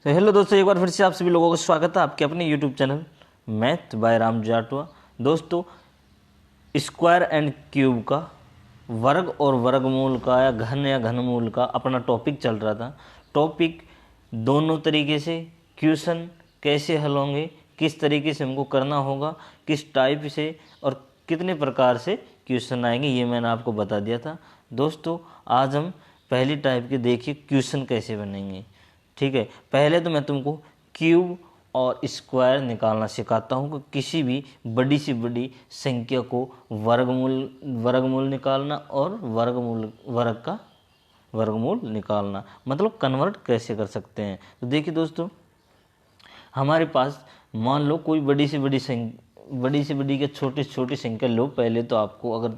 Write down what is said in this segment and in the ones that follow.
तो हेलो दोस्तों, एक बार फिर से आप सभी लोगों का स्वागत है आपके अपने YouTube channel math bye Ram Jatwa. दोस्तों, स्क्वायर एंड क्यूब का वर्ग और वर्गमूल का या घनमूल का अपना टॉपिक चल रहा था। टॉपिक दोनों तरीके से क्वेश्चन कैसे हल होंगे, किस तरीके से हमको करना होगा, किस टाइप से और कितने प्रकार से क्वेश्चन आएंगे, ये मैंने आपको बता दिया था। दोस्तों, आज हम पहली टाइप के देखिए क्वेश्चन कैसे बनेंगे। ठीक है, पहले तो मैं तुमको क्यूब और स्क्वायर निकालना सिखाता हूँ कि किसी भी बड़ी से बड़ी संख्या को वर्गमूल निकालना और वर्ग का वर्गमूल निकालना, मतलब कन्वर्ट कैसे कर सकते हैं। तो देखिए दोस्तों, हमारे पास मान लो कोई बड़ी से बड़ी या छोटी से छोटी संख्या लो। पहले तो आपको अगर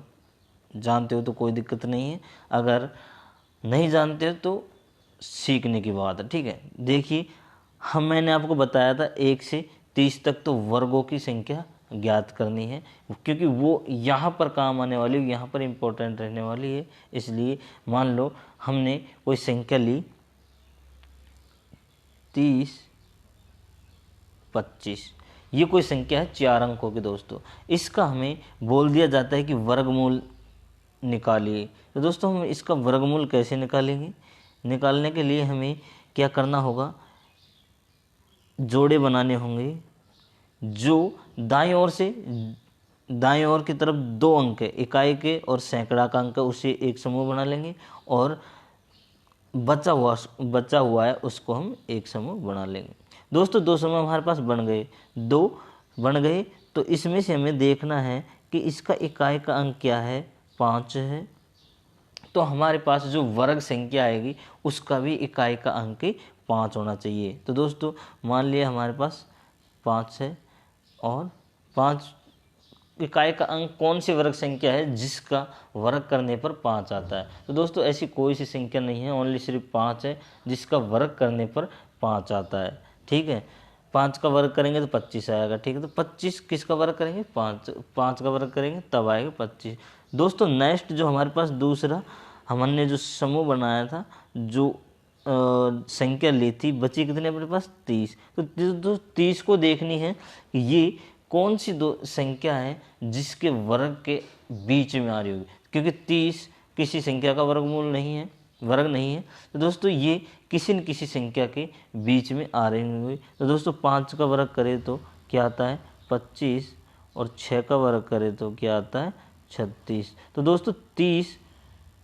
जानते हो तो कोई दिक्कत नहीं है, अगर नहीं जानते हो तो सीखने की बात है। ठीक है, देखिए मैंने आपको बताया था 1 से 30 तक तो वर्गों की संख्या ज्ञात करनी है, क्योंकि वो यहाँ पर काम आने वाली है, यहाँ पर इम्पोर्टेंट रहने वाली है। इसलिए मान लो हमने कोई संख्या ली 30, 25, ये कोई संख्या है 4 अंकों की। दोस्तों, इसका हमें बोल दिया जाता है कि वर्गमूल निकालिए। तो दोस्तों, हम इसका वर्गमूल कैसे निकालेंगे? निकालने के लिए हमें क्या करना होगा, जोड़े बनाने होंगे। जो दाईं ओर की तरफ 2 अंक है, इकाई के और सैकड़ा का अंक है, उसे एक समूह बना लेंगे, और बचा हुआ है उसको हम एक समूह बना लेंगे। दोस्तों, 2 समूह हमारे पास बन गए, तो इसमें से हमें देखना है कि इसका इकाई का अंक क्या है, 5 है। तो हमारे पास जो वर्ग संख्या आएगी उसका भी इकाई का अंक 5 होना चाहिए। तो दोस्तों, मान लिया हमारे पास 5 है, और 5 इकाई का अंक कौन सी वर्ग संख्या है जिसका वर्ग करने पर 5 आता है? तो दोस्तों, ऐसी कोई सी संख्या नहीं है, ओनली सिर्फ 5 है जिसका वर्ग करने पर 5 आता है। ठीक है, 5 का वर्ग करेंगे तो 25 आएगा। ठीक है, तो 25 किसका वर्ग करेंगे? 5 का वर्ग करेंगे तब आएगा 25। दोस्तों, नेक्स्ट जो हमारे पास दूसरा हमने जो समूह बनाया था, जो संख्या ली थी, बची कितनी अपने पास? 30। तो 30 को देखनी है ये कौन सी दो संख्या है जिसके वर्ग के बीच में आ रही होगी, क्योंकि 30 किसी संख्या का वर्ग नहीं है। तो दोस्तों, ये किसी न किसी संख्या के बीच में आ रही होगी। तो दोस्तों, 5 का वर्ग करें तो क्या आता है? 25, और 6 का वर्ग करें तो क्या आता है? 36। तो दोस्तों, 30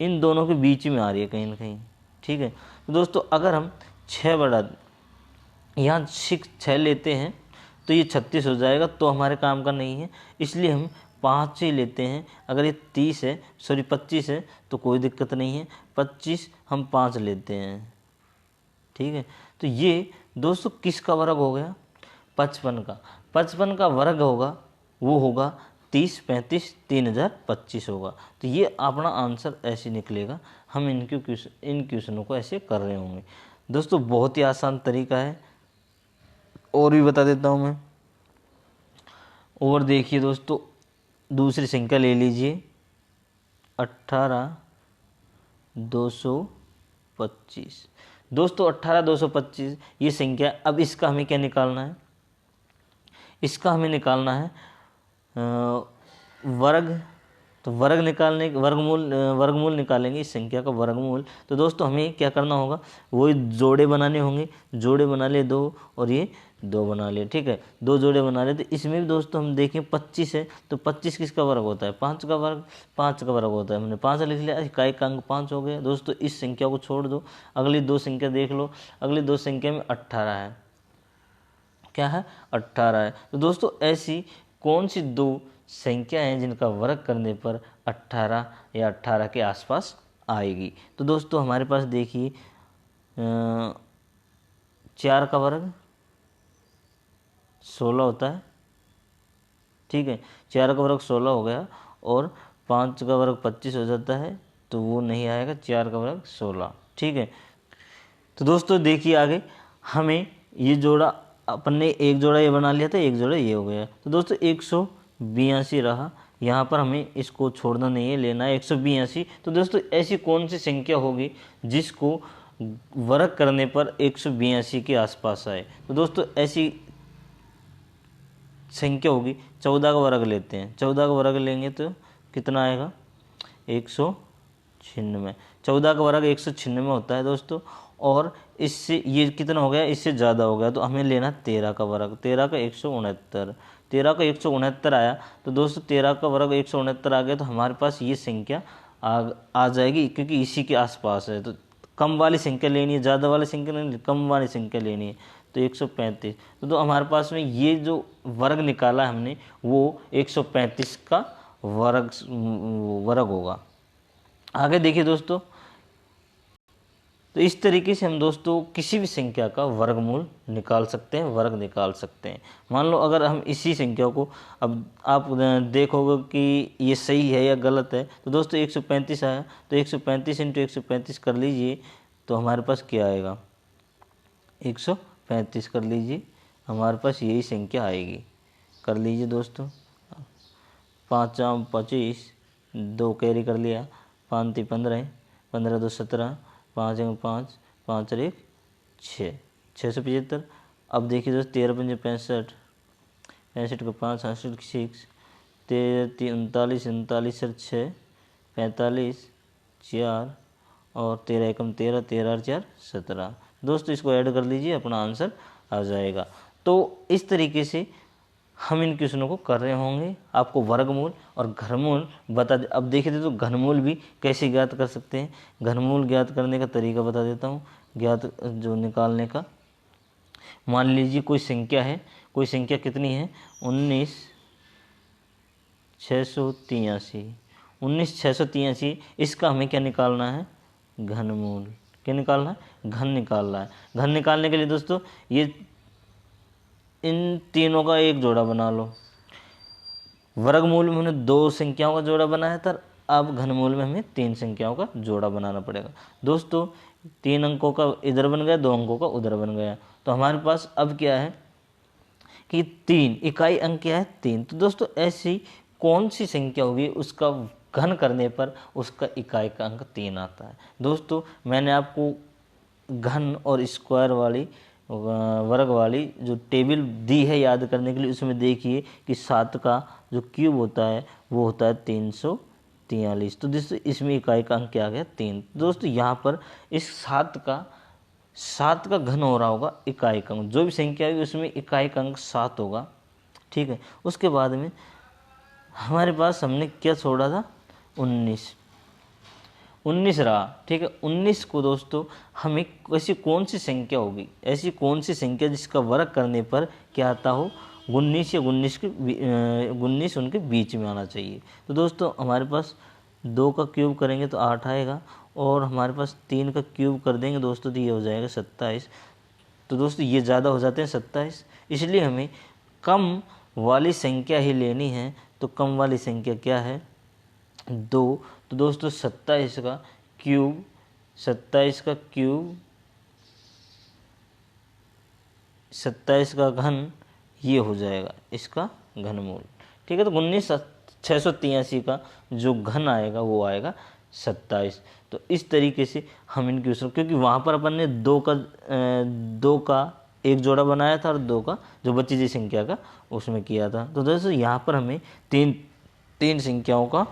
इन दोनों के बीच में आ रही है कहीं ना कहीं। ठीक है, तो दोस्तों, अगर हम 6 लेते हैं तो ये 36 हो जाएगा, तो हमारे काम का नहीं है, इसलिए हम 5 ही लेते हैं। अगर ये 25 है तो कोई दिक्कत नहीं है, 25 हम 5 लेते हैं। ठीक है, तो ये दोस्तों किसका वर्ग हो गया? 55 का वर्ग होगा, वो होगा 30, 35, 3025 होगा। तो ये अपना आंसर ऐसे निकलेगा। हम इन क्वेश्चनों को ऐसे कर रहे होंगे। दोस्तों, बहुत ही आसान तरीका है, और भी बता देता हूँ मैं। और देखिए दोस्तों, दूसरी संख्या ले लीजिए 18,225। दोस्तों, 18,225 ये संख्या। अब इसका हमें क्या निकालना है? इसका हमें निकालना है वर्ग। तो वर्गमूल निकालेंगे इस संख्या का वर्गमूल। तो दोस्तों, हमें क्या करना होगा, वही जोड़े बनाने होंगे। जोड़े बना लिए 2, और ये 2 बना लिए। ठीक है, 2 जोड़े बना लिए। तो इसमें भी दोस्तों हम देखें 25 है, तो 25 किसका वर्ग होता है? 5 का वर्ग होता है। हमने 5 लिख लिया, इकाई का अंक 5 हो गया। दोस्तों, इस संख्या को छोड़ दो, अगली 2 संख्या देख लो। अगली 2 संख्या में 18 है। क्या है? 18 है। तो दोस्तों, ऐसी कौन सी 2 संख्या हैं जिनका वर्ग करने पर 18 या 18 के आसपास आएगी? तो दोस्तों, हमारे पास देखिए 4 का वर्ग 16 होता है। ठीक है, 4 का वर्ग 16 हो गया, और 5 का वर्ग 25 हो जाता है, तो वो नहीं आएगा। 4 का वर्ग 16। ठीक है, तो दोस्तों देखिए आगे, हमें ये जोड़ा, अपने एक जोड़ा ये बना लिया था, एक जोड़ा ये हो गया। तो दोस्तों, 182 रहा। यहाँ पर हमें इसको छोड़ना नहीं है, लेना है 182। तो दोस्तों, ऐसी कौन सी संख्या होगी जिसको वर्ग करने पर 182 के आसपास आए। तो दोस्तों ऐसी संख्या होगी, 14 का वर्ग लेते हैं, 14 का वर्ग लेंगे तो कितना आएगा 196। 14 का वर्ग 196 होता है दोस्तों। और इससे ये कितना हो गया, इससे ज़्यादा हो गया, तो हमें लेना 13 का वर्ग, 13 का 169, 13 का 169 आया। तो दोस्तों 13 का वर्ग 169 आ गया, तो हमारे पास ये संख्या आ जाएगी, क्योंकि इसी के आसपास है। तो कम वाली संख्या लेनी है, ज़्यादा वाली संख्या लेनी, कम वाली संख्या लेनी है, तो 135। तो हमारे पास में ये जो वर्ग निकाला है हमने, वो 135 का वर्ग होगा। आगे देखिए दोस्तों, तो इस तरीके से हम दोस्तों किसी भी संख्या का वर्गमूल निकाल सकते हैं, वर्ग निकाल सकते हैं। मान लो अगर हम इसी संख्या को, अब आप देखोगे कि ये सही है या गलत है, तो दोस्तों 135 आया, तो 135 × 135 कर लीजिए, तो हमारे पास क्या आएगा 135 कर लीजिए, हमारे पास यही संख्या आएगी। कर लीजिए दोस्तों, 5 × 25, 2 कैरी कर लिया, 5 × 15, 15 × 2 17, 5 × 5, 5 × 1 6, 675। अब देखिए दोस्तों 13 × 5 65, 65 का 5, 68 का 6, 39, 39 और 6 45, 4 और 13 × 13, 13 और 4 17। दोस्तों इसको ऐड कर लीजिए, अपना आंसर आ जाएगा। तो इस तरीके से हम इन क्वेश्चनों को कर रहे होंगे। आपको वर्गमूल और घनमूल बता दे। अब देखिए तो घनमूल भी कैसे ज्ञात कर सकते हैं, घनमूल ज्ञात करने का तरीका बता देता हूँ, ज्ञात जो निकालने का। मान लीजिए कोई संख्या है, कोई संख्या कितनी है 19,683, 19,683, इसका हमें क्या निकालना है घनमूल। क्या निकालना है, घन निकालना है। घन निकालने के लिए दोस्तों ये इन तीनों का एक जोड़ा बना लो। वर्गमूल में हमने 2 संख्याओं का जोड़ा बनाया था, अब घनमूल में हमें 3 संख्याओं का जोड़ा बनाना पड़ेगा। दोस्तों 3 अंकों का इधर बन गया, 2 अंकों का उधर बन गया, तो हमारे पास अब क्या है कि 3 इकाई अंक क्या है 3। तो दोस्तों ऐसी कौन सी संख्या होगी उसका घन करने पर उसका इकाई का अंक 3 आता है। दोस्तों मैंने आपको घन और स्क्वायर वाली वर्ग वाली जो टेबल दी है याद करने के लिए, उसमें देखिए कि 7 का जो क्यूब होता है वो होता है 343। तो दोस्तों इसमें इकाई का अंक क्या आ गया 3। दोस्तों यहाँ पर इस 7 का घन हो रहा होगा इकाई का अंक, जो भी संख्या होगी उसमें इकाई का अंक 7 होगा, ठीक है। उसके बाद में हमारे पास हमने क्या छोड़ा था 19 रहा, ठीक है। 19 को दोस्तों हमें ऐसी कौन सी संख्या होगी, ऐसी कौन सी संख्या जिसका वर्ग करने पर क्या आता हो 19 या 19 उनके बीच में आना चाहिए। तो दोस्तों हमारे पास 2 का क्यूब करेंगे तो 8 आएगा, और हमारे पास 3 का क्यूब कर देंगे दोस्तों तो ये हो जाएगा 27। तो दोस्तों ये ज़्यादा हो जाते हैं 27, इसलिए हमें कम वाली संख्या ही लेनी है। तो कम वाली संख्या क्या है 2। तो दोस्तों 27 का क्यूब, 27 का क्यूब, 27 का घन, ये हो जाएगा इसका घनमूल, ठीक है। तो 19,683 का जो घन आएगा वो आएगा 27। तो इस तरीके से हम इन क्वेश्चन, क्योंकि वहाँ पर अपन ने 2 का एक जोड़ा बनाया था और 2 का जो बची हुई संख्या का उसमें किया था। तो दोस्तों यहाँ पर हमें तीन संख्याओं का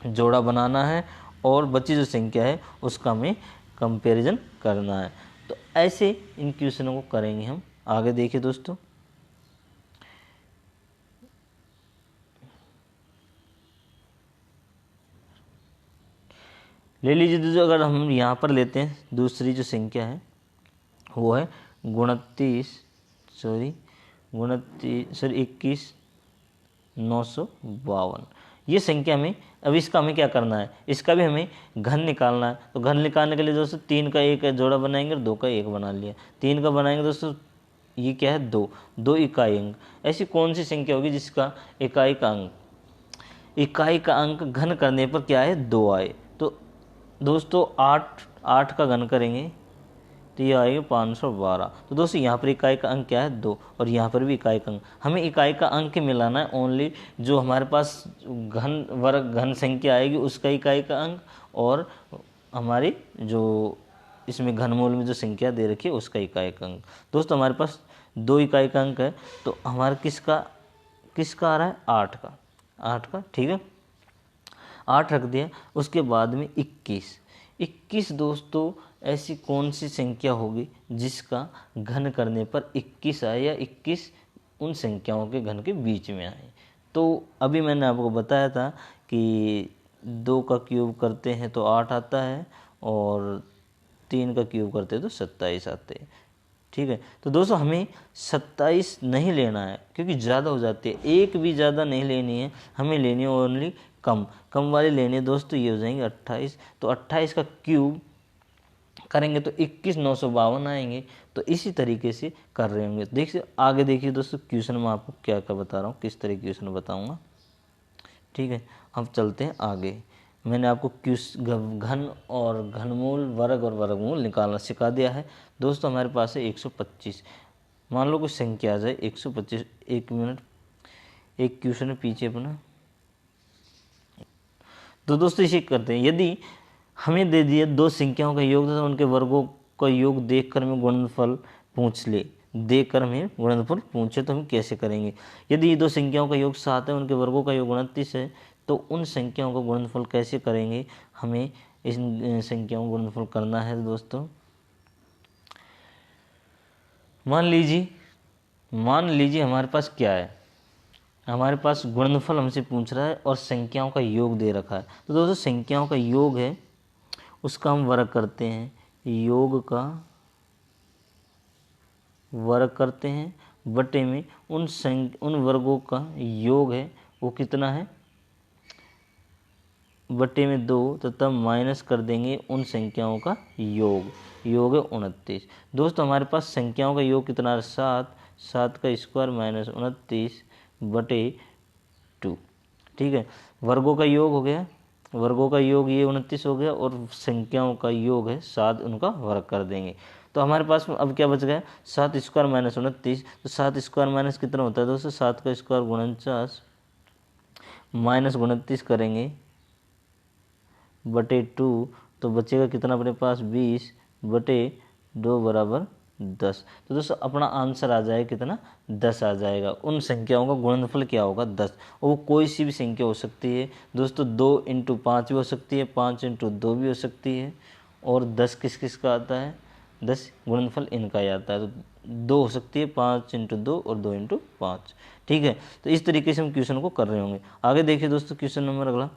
जोड़ा बनाना है और बची जो संख्या है उसका हमें कंपैरिजन करना है। तो ऐसे इन क्वेश्चनों को करेंगे हम। आगे देखिए दोस्तों, ले लीजिए दोस्तों, अगर हम यहाँ पर लेते हैं दूसरी जो संख्या है वो है 21,952। ये संख्या में, अब इसका हमें क्या करना है, इसका भी हमें घन निकालना है। तो घन निकालने के लिए दोस्तों 3 का एक जोड़ा बनाएंगे और 2 का एक बना लिया। 3 का बनाएंगे दोस्तों, ये क्या है 2 इकाई अंक। ऐसी कौन सी संख्या होगी जिसका इकाई का अंक घन करने पर क्या है 2 आए। तो दोस्तों 8 का घन करेंगे तो ये आएगा 512। तो दोस्तों यहाँ पर इकाई का अंक क्या है 2, और यहाँ पर भी इकाई का अंक। हमें इकाई का अंक मिलाना है ओनली, जो हमारे पास घन संख्या आएगी उसका इकाई का अंक, और हमारी जो इसमें घनमूल में जो संख्या दे रखी है उसका इकाई का अंक। दोस्तों हमारे पास 2 इकाई का अंक है, तो हमारा किसका आ रहा है, 8 का, ठीक है, 8 रख दिया। उसके बाद में 21 दोस्तों ऐसी कौन सी संख्या होगी जिसका घन करने पर 21 आए या 21 उन संख्याओं के घन के बीच में आए। तो अभी मैंने आपको बताया था कि 2 का क्यूब करते हैं तो 8 आता है और 3 का क्यूब करते हैं तो 27 आते हैं, ठीक है। तो दोस्तों हमें 27 नहीं लेना है क्योंकि ज़्यादा हो जाती है, एक भी ज़्यादा नहीं लेनी है, हमें लेनी है ओनली कम वाली लेनी है दोस्तों। ये हो जाएंगे 28, तो 28 का क्यूब करेंगे तो 21,952 आएंगे। तो इसी तरीके से कर रहे होंगे। देखिए आगे देखिए दोस्तों, क्वेश्चन में आपको क्या क्या बता रहा हूँ, किस तरह क्वेश्चन बताऊँगा, ठीक है। हम चलते हैं आगे। मैंने आपको घन और घनमूल, वर्ग और वर्गमूल निकालना सिखा दिया है। दोस्तों हमारे पास है 125, मान लो कुछ संख्या आ जाए 125। एक मिनट, एक क्वेश्चन है पीछे अपना। तो दोस्तों इसे करते हैं, यदि हमें दे दिए 2 संख्याओं का योग तथा उनके वर्गों का योग देखकर हमें गुणनफल पूछ ले, देकर हमें गुणनफल पूछे तो हम कैसे करेंगे। यदि ये 2 संख्याओं का योग 7 है, उनके वर्गों का योग 29 है, तो उन संख्याओं का गुणनफल कैसे करेंगे, हमें इन संख्याओं का गुणनफल करना है। दोस्तों मान लीजिए हमारे पास क्या है, हमारे पास गुणनफल हमसे पूछ रहा है और संख्याओं का योग दे रखा है। तो दोस्तों संख्याओं का योग है, उसका हम वर्ग करते हैं, योग का वर्ग करते हैं, बटे में उन वर्गों का योग है वो कितना है, बटे में 2, तथा माइनस कर देंगे उन संख्याओं का योग है 29। दोस्तों हमारे पास संख्याओं का योग कितना है, 7 का स्क्वायर माइनस 29 बटे 2, ठीक है। वर्गों का योग हो गया, वर्गों का योग ये 29 हो गया और संख्याओं का योग है 7, उनका वर्ग कर देंगे। तो हमारे पास में अब क्या बच गया, 7 स्क्वायर माइनस 29। तो 7 स्क्वायर माइनस कितना होता है दोस्तों, 7 का स्क्वायर 49 माइनस 29 करेंगे बटे 2, तो बचेगा कितना अपने पास, 20 बटे 2 बराबर 10। तो दोस्तों अपना आंसर आ जाएगा कितना, 10 आ जाएगा। उन संख्याओं का गुणनफल क्या होगा, 10। और वो कोई सी भी संख्या हो सकती है दोस्तों, 2 × 5 भी हो सकती है, 5 × 2 भी हो सकती है, और 10 किस किस का आता है, 10 गुणनफल इनका ही आता है। तो 2 हो सकती है, 5 × 2 और 2 × 5, ठीक है। तो इस तरीके से हम क्वेश्चन को कर रहे होंगे। आगे देखिए दोस्तों क्वेश्चन नंबर अगला,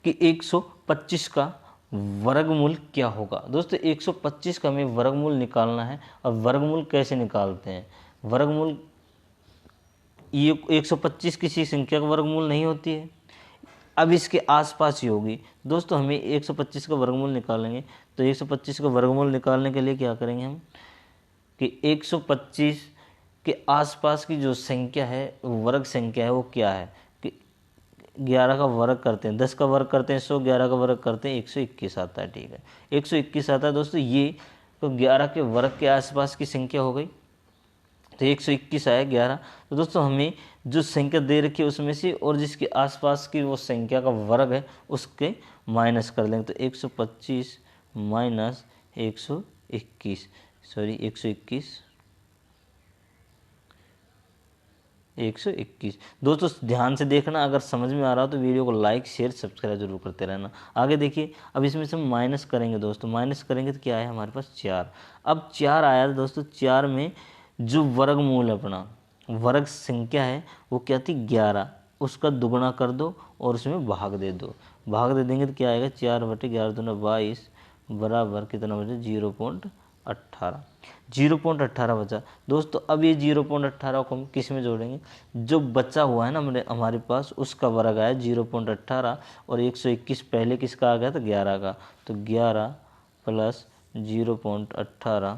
कि 125 का वर्गमूल क्या होगा। दोस्तों 125 का हमें वर्गमूल निकालना है। और वर्गमूल कैसे निकालते हैं, वर्गमूल ये 125 किसी संख्या का वर्गमूल नहीं होती है, अब इसके आसपास ही होगी। दोस्तों हमें 125 का वर्गमूल निकालेंगे, तो 125 का वर्गमूल निकालने के लिए क्या करेंगे हम, कि 125 के आसपास की जो संख्या है, वर्ग संख्या है, वो क्या है, 11 का वर्ग करते हैं, 10 का वर्ग करते हैं 100, 11 का वर्ग करते हैं 121 आता है, ठीक है, 121 आता है। दोस्तों ये तो 11 के वर्ग के आसपास की संख्या हो गई, तो 121 आया 11। तो दोस्तों हमें जो संख्या दे रखी है उसमें से और जिसके आसपास की वो संख्या का वर्ग है उसके माइनस कर लेंगे। तो 125 माइनस 121, सॉरी 121। दोस्तों ध्यान से देखना, अगर समझ में आ रहा हो तो वीडियो को लाइक शेयर सब्सक्राइब जरूर करते रहना। आगे देखिए, अब इसमें से हम माइनस करेंगे दोस्तों, माइनस करेंगे तो क्या है हमारे पास 4। अब 4 आया दोस्तों, 4 में जो वर्गमूल है अपना, वर्ग संख्या है वो क्या थी 11, उसका दुगुना कर दो और उसमें भाग दे दो, भाग दे देंगे तो क्या आएगा 4 बटे 11 दूना 22 बराबर कितना बचे 0.18, 0.18 बचा। दोस्तों अब ये 0.18 को हम किस में जोड़ेंगे, जो बचा हुआ है ना हमारे पास उसका वर्ग आया 0.18 और 121 पहले किसका आ गया था 11 का, तो 11 प्लस 0.18,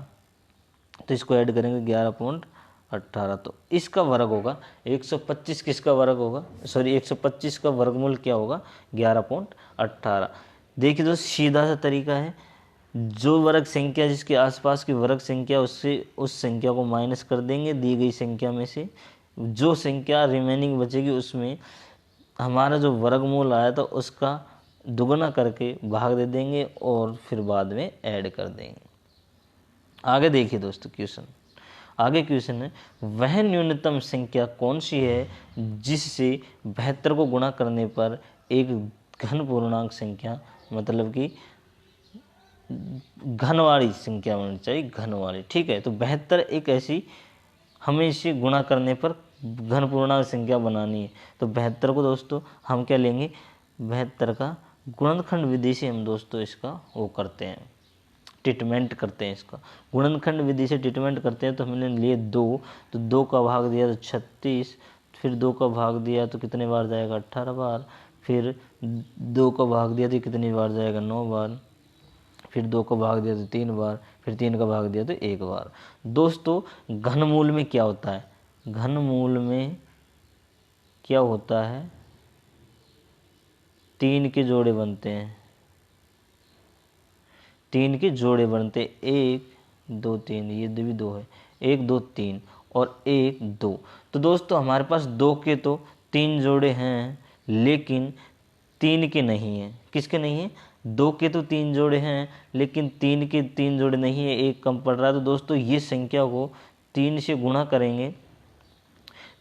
तो इसको ऐड करेंगे 11.18, तो इसका वर्ग होगा 125, किसका वर्ग होगा, सॉरी 125 का वर्गमूल क्या होगा 11.18। देखिए दोस्तों सीधा सा तरीका है, जो वर्ग संख्या जिसके आसपास की वर्ग संख्या उससे उस संख्या को माइनस कर देंगे दी गई संख्या में से, जो संख्या रिमेनिंग बचेगी उसमें हमारा जो वर्गमूल आया था उसका दुगना करके भाग दे देंगे और फिर बाद में ऐड कर देंगे। आगे देखिए दोस्तों क्वेश्चन, आगे क्वेश्चन है वह न्यूनतम संख्या कौन सी है जिससे 72 को गुणा करने पर एक घन पूर्णांक संख्या, मतलब कि घन वाली संख्या होनी चाहिए, घन वाली। ठीक है, तो 72 एक ऐसी, हमें इसे गुणा करने पर घन पूर्णांक संख्या बनानी है। तो 72 को दोस्तों हम क्या लेंगे, 72 का गुणनखंड विधि से हम दोस्तों इसका वो करते हैं, ट्रीटमेंट करते हैं। इसका गुणनखंड विधि से ट्रीटमेंट करते हैं। तो हमने लिए 2, तो 2 का भाग दिया तो 36, फिर 2 का भाग दिया तो कितने बार जाएगा, 18 बार, फिर 2 का भाग दिया तो कितनी बार जाएगा, 9 बार, फिर 2 का भाग दिया तो 3 बार, फिर 3 का भाग दिया तो 1 बार। दोस्तों घनमूल में क्या होता है, घनमूल में क्या होता है, 3 के जोड़े बनते हैं, 3 के जोड़े बनते, 1 2 3, ये भी 2 है, 1 2 3 और 1 2। तो दोस्तों हमारे पास 2 के तो 3 जोड़े हैं, लेकिन 3 के नहीं हैं। किसके नहीं हैं, 2 के तो 3 जोड़े हैं, लेकिन 3 के 3 जोड़े नहीं है, 1 कम पड़ रहा है। तो दोस्तों ये संख्या को 3 से गुणा करेंगे,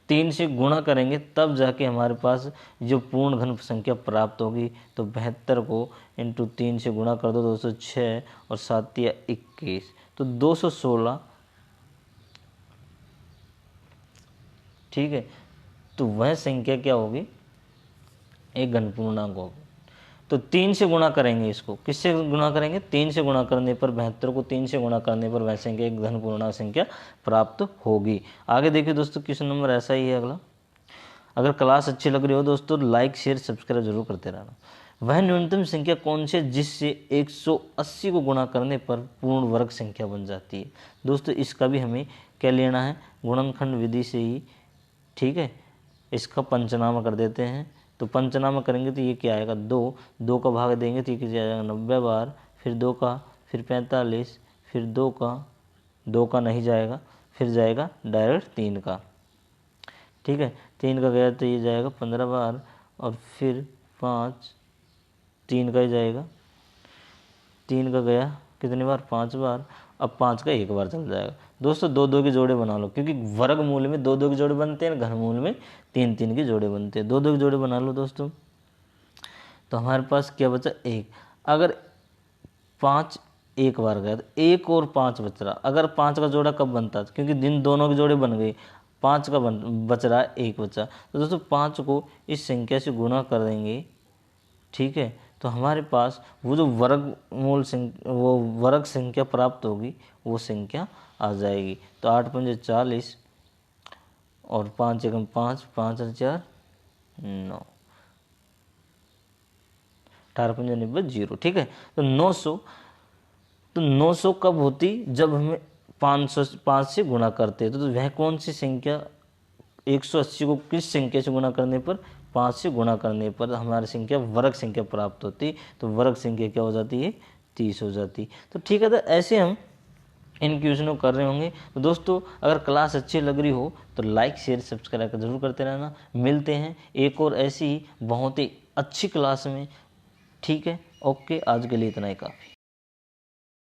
3 से गुणा करेंगे तब जाके हमारे पास जो पूर्ण घन संख्या प्राप्त होगी। तो 72 को इंटू 3 से गुणा कर दो दोस्तों, 6 और 7 या 21, तो 216। ठीक है, तो वह संख्या क्या होगी, एक घन पूर्णांक होगी। तो 3 से गुणा करेंगे, इसको किससे गुणा करेंगे, 3 से गुणा करने पर 72 को 3 से गुणा करने पर वह संख्या एक घन पूर्णांक संख्या प्राप्त होगी। आगे देखिए दोस्तों क्वेश्चन नंबर ऐसा ही है अगला। अगर क्लास अच्छी लग रही हो दोस्तों लाइक शेयर सब्सक्राइब जरूर करते रहना। वह न्यूनतम संख्या कौन सी है जिससे 180 को गुणा करने पर पूर्ण वर्ग संख्या बन जाती है। दोस्तों इसका भी हमें क्या लेना है, गुणनखंड विधि से ही। ठीक है, इसका पंचनामा कर देते हैं। तो पंचनामा करेंगे तो ये क्या आएगा, 2 का भाग देंगे तो ये क्या जाएगा, 90 बार, फिर 2 का, फिर 45, फिर 2 का नहीं जाएगा, फिर जाएगा डायरेक्ट 3 का। ठीक है, 3 का गया तो ये जाएगा 15 बार, और फिर 5, 3 का ही जाएगा, 3 का गया कितनी बार, 5 बार, अब 5 का 1 बार चल जाएगा। दोस्तों 2 के जोड़े बना लो, क्योंकि वर्गमूल में 2 के जोड़े बनते हैं, घनमूल में 3 के जोड़े बनते हैं। 2 के जोड़े बना लो दोस्तों, तो हमारे पास क्या बचा, 1। अगर 5 1 बार गया तो 1 और 5 बच रहा। अगर 5 का जोड़ा कब बनता, क्योंकि दिन दोनों के जोड़े बन गए, 5 का बच रहा, 1 बचा। तो दोस्तों 5 को इस संख्या से गुणा कर देंगे। ठीक है, तो हमारे पास वो जो वर्गमूल संख्या, वो वर्ग संख्या प्राप्त होगी, वो संख्या आ जाएगी। तो 8 पंजे 40 और 5 एकम 5, 5 और 4 9, 18 पंजे 90 0। ठीक है, तो 900, तो 900 कब होती, जब हमें 5 से गुणा करते हैं। तो वह कौन सी संख्या, 180 को किस संख्या से गुणा करने पर, 5 से गुणा करने पर हमारी संख्या वर्ग संख्या प्राप्त होती। तो वर्ग संख्या क्या हो जाती है, 30 हो जाती। तो ठीक है, तो ऐसे हम इन क्वेश्चनों कर रहे होंगे। तो दोस्तों अगर क्लास अच्छी लग रही हो तो लाइक शेयर सब्सक्राइब जरूर करते रहना। मिलते हैं एक और ऐसी ही बहुत ही अच्छी क्लास में। ठीक है, ओके, आज के लिए इतना ही काफ़ी।